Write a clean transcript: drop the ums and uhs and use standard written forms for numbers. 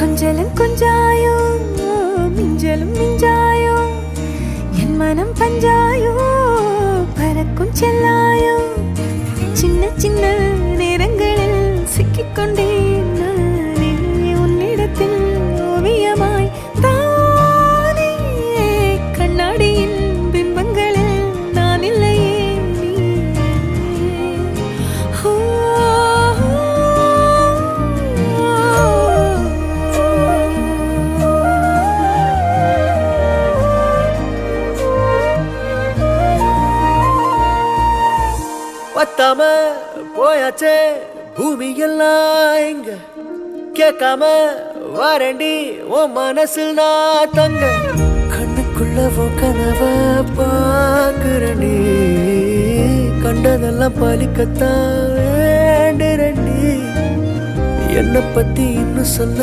கொஞ்சலும் கொஞ்சாயோ மிஞ்சலும் மிஞ்சாயோ என் மனம் பஞ்சாயோ பறக்கும் செல்லாயோ சின்ன சின்ன நேரங்களில் சிக்கிக்கொண்டேன் நானே உன்னிடத்தில் ஓவியமாய் தானே கண்ணாடியின் பிம்பங்களில் நான் இல்லையே பத்தாம போயாச்சே பூமி எல்லாம் இங்க கேட்காம வாரண்டி உன் மனசில் நான் தங்க கண்ணுக்குள்ள உன் கனவ பாக்குறண்டி கண்டதெல்லாம் பலிக்கத்தான் வேண்டுறண்டி என்னை பத்தி இன்னும் சொல்ல